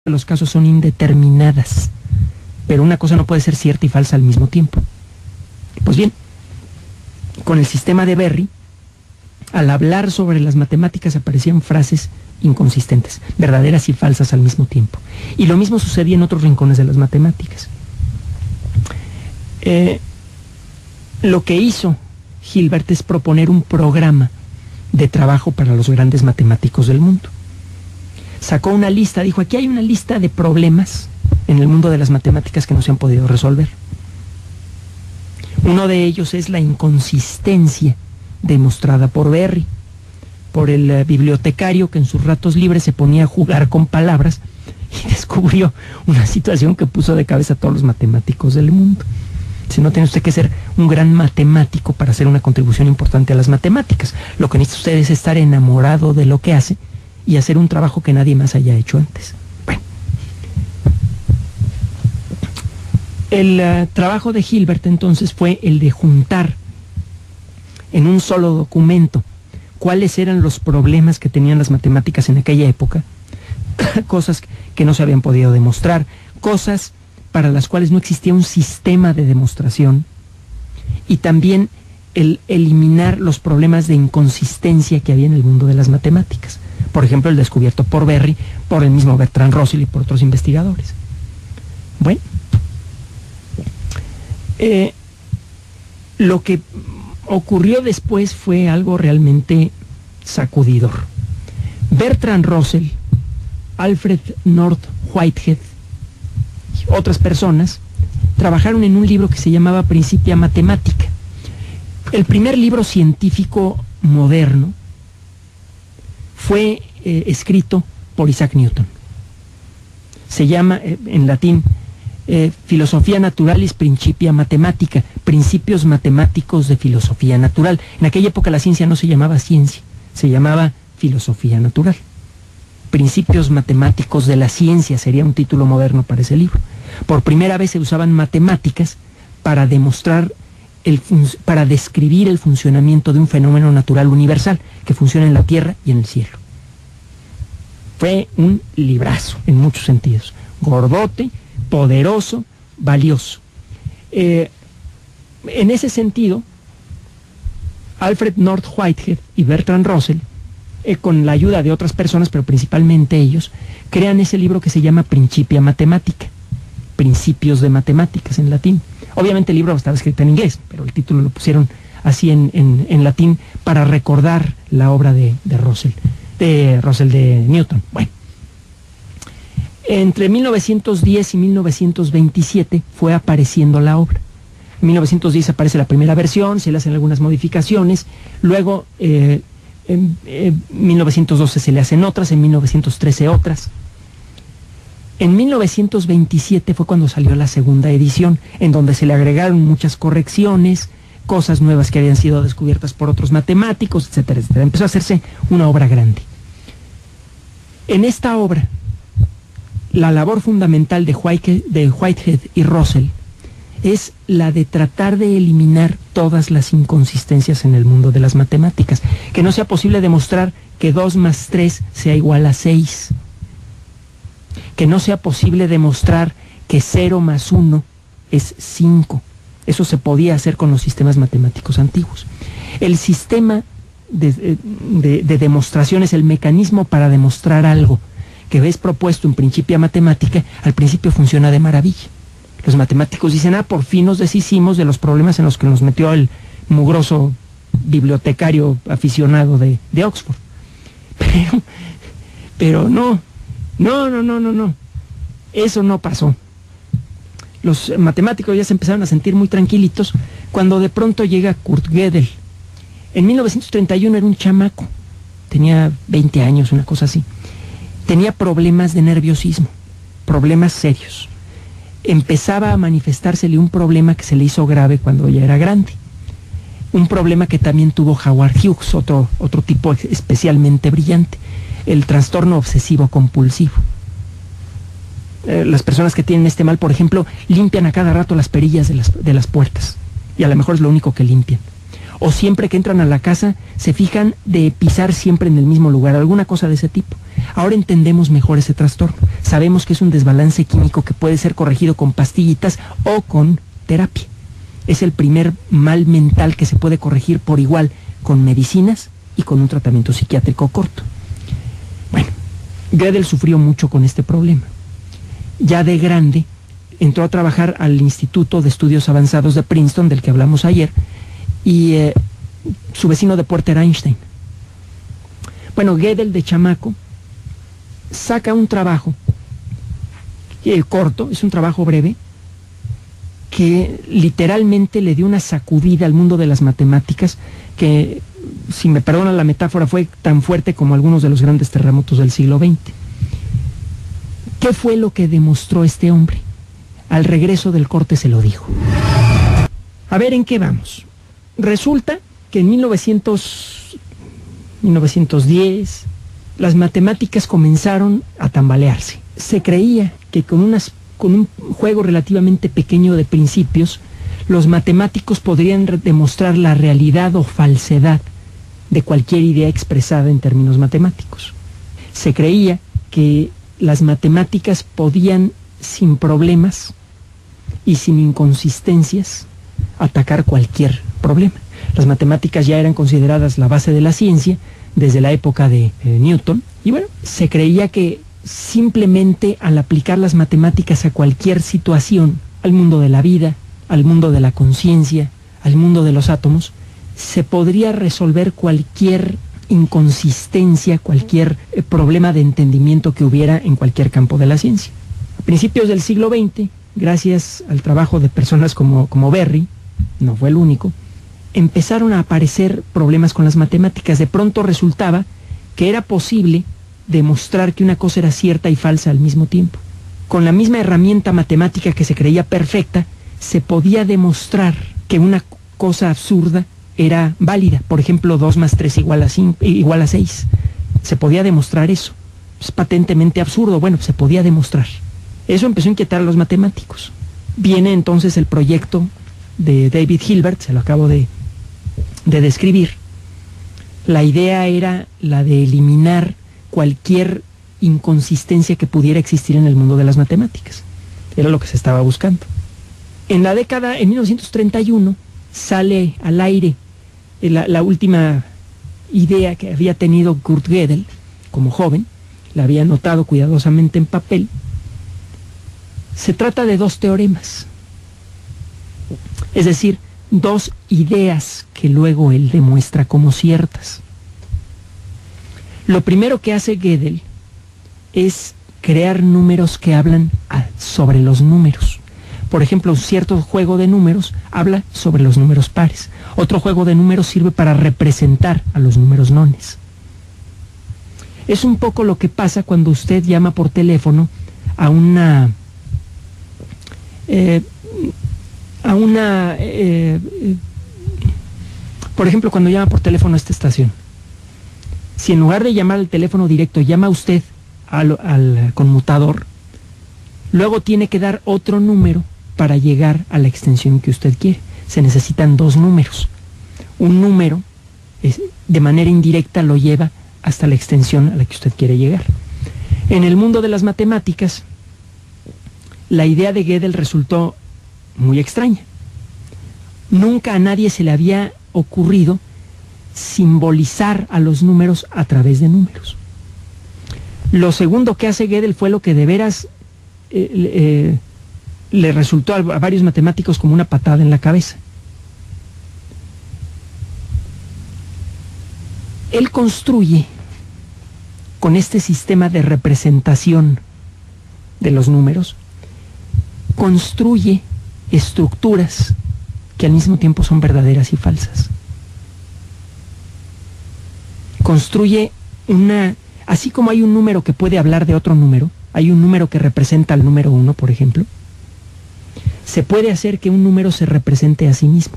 los casos son indeterminadas, pero una cosa no puede ser cierta y falsa al mismo tiempo. Pues bien, con el sistema de Berry, al hablar sobre las matemáticas aparecían frases inconsistentes, verdaderas y falsas al mismo tiempo. Y lo mismo sucedía en otros rincones de las matemáticas. Lo que hizo Hilbert es proponer un programa de trabajo para los grandes matemáticos del mundo. Sacó una lista, dijo, aquí hay una lista de problemas en el mundo de las matemáticas que no se han podido resolver. Uno de ellos es la inconsistencia demostrada por Berry, por el bibliotecario que en sus ratos libres se ponía a jugar con palabras y descubrió una situación que puso de cabeza a todos los matemáticos del mundo. Si no tiene usted que ser un gran matemático para hacer una contribución importante a las matemáticas. Lo que necesita usted es estar enamorado de lo que hace y hacer un trabajo que nadie más haya hecho antes. Bueno, el trabajo de Hilbert entonces fue el de juntar en un solo documento cuáles eran los problemas que tenían las matemáticas en aquella época, cosas que no se habían podido demostrar, cosas para las cuales no existía un sistema de demostración, y también el eliminar los problemas de inconsistencia que había en el mundo de las matemáticas. Por ejemplo, el descubierto por Berry, por el mismo Bertrand Russell y por otros investigadores. Bueno, lo que ocurrió después fue algo realmente sacudidor. Bertrand Russell, Alfred North Whitehead y otras personas trabajaron en un libro que se llamaba Principia Mathematica. El primer libro científico moderno fue escrito por Isaac Newton. Se llama en latín Filosofia Naturalis Principia Mathematica, principios matemáticos de filosofía natural. En aquella época la ciencia no se llamaba ciencia, se llamaba filosofía natural. Principios matemáticos de la ciencia sería un título moderno para ese libro. Por primera vez se usaban matemáticas para demostrar para describir el funcionamiento de un fenómeno natural universal que funciona en la Tierra y en el cielo. Fue un librazo en muchos sentidos, gordote, poderoso, valioso. En ese sentido, Alfred North Whitehead y Bertrand Russell, con la ayuda de otras personas, pero principalmente ellos, crean ese libro que se llama Principia Mathematica, Principios de Matemáticas en latín. Obviamente el libro estaba escrito en inglés, pero el título lo pusieron así en latín para recordar la obra de Newton. Bueno, entre 1910 y 1927 fue apareciendo la obra. En 1910 aparece la primera versión, se le hacen algunas modificaciones, luego en 1912 se le hacen otras, en 1913 otras. En 1927 fue cuando salió la segunda edición, en donde se le agregaron muchas correcciones, cosas nuevas que habían sido descubiertas por otros matemáticos, etcétera, etcétera. Empezó a hacerse una obra grande. En esta obra, la labor fundamental de Whitehead y Russell es la de tratar de eliminar todas las inconsistencias en el mundo de las matemáticas. Que no sea posible demostrar que 2 más 3 sea igual a 6. Que no sea posible demostrar que 0 más 1 es 5. Eso se podía hacer con los sistemas matemáticos antiguos. El sistema de demostración es el mecanismo para demostrar algo que es propuesto en Principia Mathematica. Al principio funciona de maravilla. Los matemáticos dicen, por fin nos deshicimos de los problemas en los que nos metió el mugroso bibliotecario aficionado de Oxford. Pero no. Eso no pasó. Los matemáticos ya se empezaron a sentir muy tranquilitos cuando de pronto llega Kurt Gödel. En 1931 era un chamaco, tenía 20 años, una cosa así. Tenía problemas de nerviosismo, problemas serios. Empezaba a manifestársele un problema que se le hizo grave cuando ya era grande. Un problema que también tuvo Howard Hughes, otro tipo especialmente brillante, el trastorno obsesivo compulsivo. Las personas que tienen este mal, por ejemplo, limpian a cada rato las perillas de las puertas, y a lo mejor es lo único que limpian. o siempre que entran a la casa se fijan de pisar siempre en el mismo lugar, alguna cosa de ese tipo. Ahora entendemos mejor ese trastorno. Sabemos que es un desbalance químico que puede ser corregido con pastillitas o con terapia. Es el primer mal mental que se puede corregir por igual con medicinas y con un tratamiento psiquiátrico corto. Bueno, Gödel sufrió mucho con este problema. Ya de grande entró a trabajar al Instituto de Estudios Avanzados de Princeton, del que hablamos ayer, y su vecino de puerta era Einstein. Bueno, Gödel de chamaco saca un trabajo corto, es un trabajo breve, que literalmente le dio una sacudida al mundo de las matemáticas que, si me perdonan la metáfora, fue tan fuerte como algunos de los grandes terremotos del siglo XX. ¿Qué fue lo que demostró este hombre? Al regreso del corte se lo dijo. A ver, ¿en qué vamos? Resulta que en 1910 las matemáticas comenzaron a tambalearse. Se creía que con un juego relativamente pequeño de principios, los matemáticos podrían demostrar la realidad o falsedad de cualquier idea expresada en términos matemáticos. Se creía que las matemáticas podían, sin problemas y sin inconsistencias, atacar cualquier problema. Las matemáticas ya eran consideradas la base de la ciencia desde la época de Newton, y bueno, se creía que simplemente al aplicar las matemáticas a cualquier situación, al mundo de la vida, al mundo de la conciencia, al mundo de los átomos, se podría resolver cualquier inconsistencia, cualquier problema de entendimiento que hubiera en cualquier campo de la ciencia. A principios del siglo XX, gracias al trabajo de personas como Berry, no fue el único, empezaron a aparecer problemas con las matemáticas. De pronto resultaba que era posible demostrar que una cosa era cierta y falsa al mismo tiempo. Con la misma herramienta matemática que se creía perfecta, se podía demostrar que una cosa absurda era válida. Por ejemplo, 2 más 3 igual a 6. Se podía demostrar eso. Es patentemente absurdo. Bueno, se podía demostrar. Eso empezó a inquietar a los matemáticos. Viene entonces el proyecto de David Hilbert, se lo acabo de describir. La idea era la de eliminar cualquier inconsistencia que pudiera existir en el mundo de las matemáticas. Era lo que se estaba buscando. En 1931, sale al aire la última idea que había tenido Kurt Gödel como joven. La había anotado cuidadosamente en papel. Se trata de 2 teoremas, es decir, 2 ideas que luego él demuestra como ciertas. Lo primero que hace Gödel es crear números que hablan sobre los números. Por ejemplo, un cierto juego de números habla sobre los números pares. Otro juego de números sirve para representar a los números nones. Es un poco lo que pasa cuando usted llama por teléfono a por ejemplo, cuando llama por teléfono a esta estación. Si en lugar de llamar al teléfono directo, llama usted al conmutador, luego tiene que dar otro número para llegar a la extensión que usted quiere. Se necesitan 2 números. Un número, de manera indirecta, lo lleva hasta la extensión a la que usted quiere llegar. En el mundo de las matemáticas, la idea de Gödel resultó muy extraña. Nunca a nadie se le había ocurrido simbolizar a los números a través de números. Lo segundo que hace Gödel fue lo que de veras le resultó a varios matemáticos como una patada en la cabeza. Él construye, con este sistema de representación de los números, construye estructuras que al mismo tiempo son verdaderas y falsas. Construye así como hay un número que puede hablar de otro número, hay un número que representa al número 1, por ejemplo, se puede hacer que un número se represente a sí mismo.